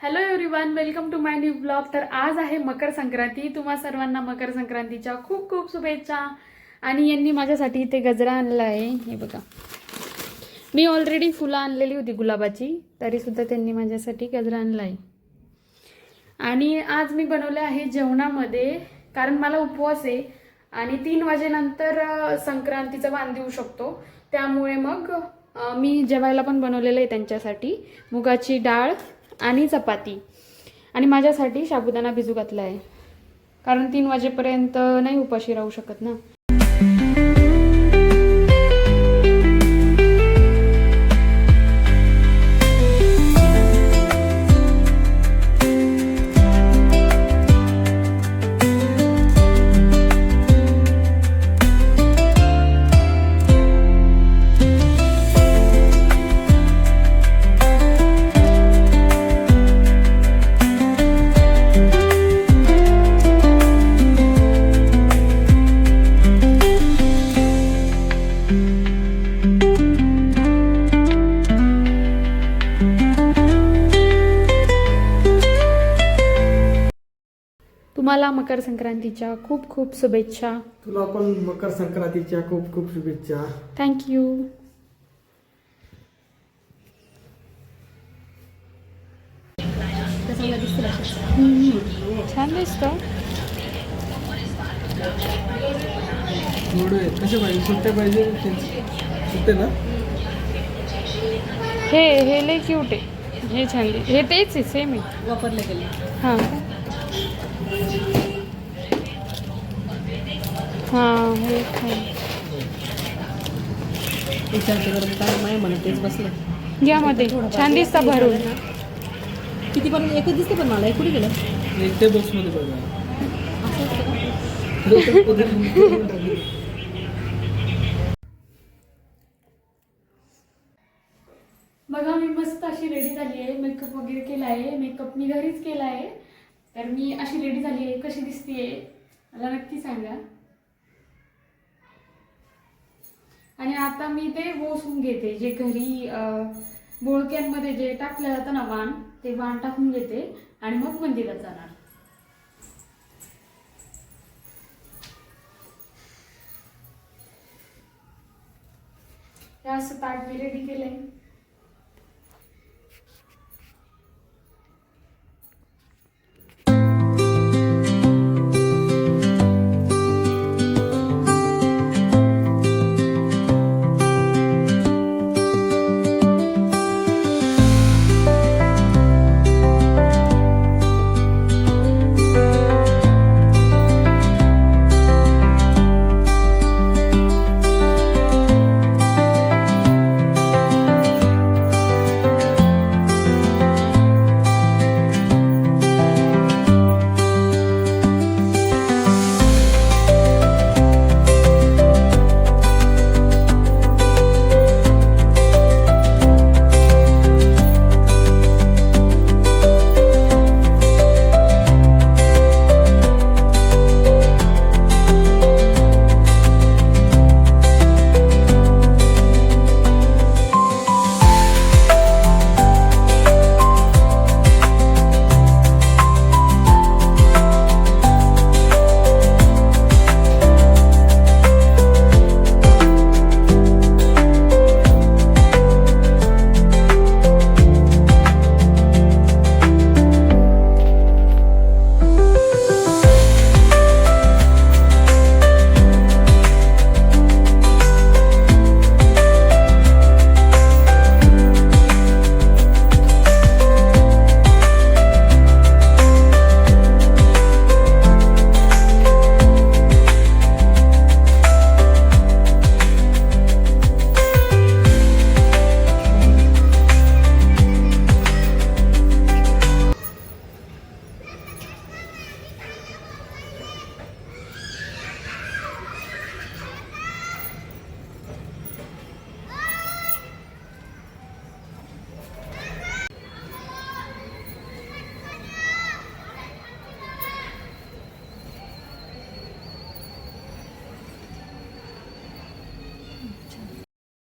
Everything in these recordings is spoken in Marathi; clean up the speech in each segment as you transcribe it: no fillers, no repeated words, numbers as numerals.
Hello everyone, welcome to my new blog. तर आज आहे मकर संक्रांती. तुम्हा सर्वांना मकर संक्रांतीच्या खूप खूप शुभेच्छा. आणि यांनी माझ्यासाठी इथे गजरा आणला आहे. हे बघा, मी ऑलरेडी फुलं आणलेली होती गुलाबाची, तरीसुद्धा त्यांनी माझ्यासाठी गजरा आणला आहे. आणि आज मी बनवले आहे जेवणामध्ये, कारण मला उपवास आहे आणि 3 वाजेनंतर संक्रांतीचा वाण देऊ शकतो. त्यामुळे मग मी जेवायला पण बनवलेलं आहे त्यांच्यासाठी मुगाची डाळ आणि चपाती. आणि माझ्यासाठी साबुदाणा भिजू घातला आहे, कारण 3 वाजेपर्यंत नाही उपाशी राहू शकत ना. तुम्हाला मकर संक्रांतीच्या खूप खूप शुभेच्छा. तुला पण मकर संक्रांतीच्या खूप खूप शुभेच्छा. थँक्यू. छान दिसतो. कसे पाहिजे? सुट्टे पाहिजे? सुट्टे ना? हे लय क्यूट आहे. हे छान हे तेच आहे, सेम आहे, वापरले गेले. हां हां, हे छान. विचारते बरं काय माय म्हणत तेच बसलं. यामध्ये छान दिसता भरून. किती पण एकच दिसते, पण मला कुठे गेलं ते बॉक्समध्ये बघा. बघा, मी मस्त अशी रेडी झाली आहे. मेकअप वगैरे केला आहे. मेकअप मी घरीच केला आहे. तर मी अशी रेडी झाली आहे. कशी दिसतीये मला नक्की सांगा. आणि आता मी ते वोसून घेते, जे घरी बोळक्यांमध्ये जे टाकलं जातं ना वाण, ते वाण टाकून घेते आणि मग मंदिरात जाणार. हे असं ताट मी रेडी केलंय.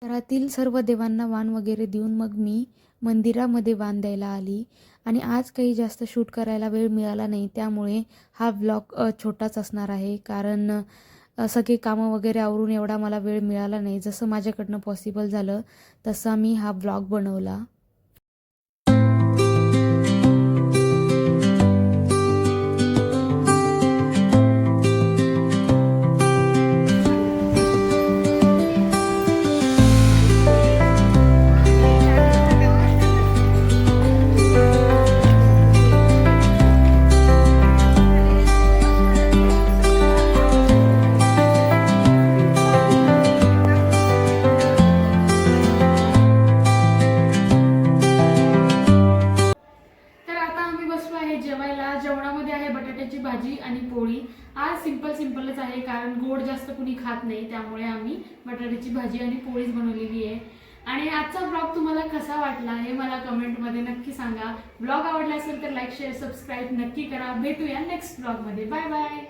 घरातील सर्व देवांना वाण वगैरे देऊन मग मी मंदिरामध्ये वाण द्यायला आली. आणि आज काही जास्त शूट करायला वेळ मिळाला नाही, त्यामुळे हा व्लॉग छोटाच असणार आहे. कारण सगळे कामं वगैरे आवरून एवढा मला वेळ मिळाला नाही. जसं माझ्याकडनं पॉसिबल झालं तसा मी हा व्लॉग बनवला. तर आता आम्ही बसलो आहे जेवायला. जेवणामध्ये आहे बटाट्याची भाजी आणि पोळी. आज सिंपलच आहे, कारण गोड जास्त कुणी खात नाही, त्यामुळे आम्ही बटाट्याची भाजी आणि पोळीच बनवलेली आहे. आणि आजचा ब्लॉग तुम्हाला कसा वाटला हे मला कमेंटमध्ये नक्की सांगा. ब्लॉग आवडला असेल तर लाईक, शेअर, सबस्क्राईब नक्की करा. भेटूया नेक्स्ट ब्लॉगमध्ये. Bye bye.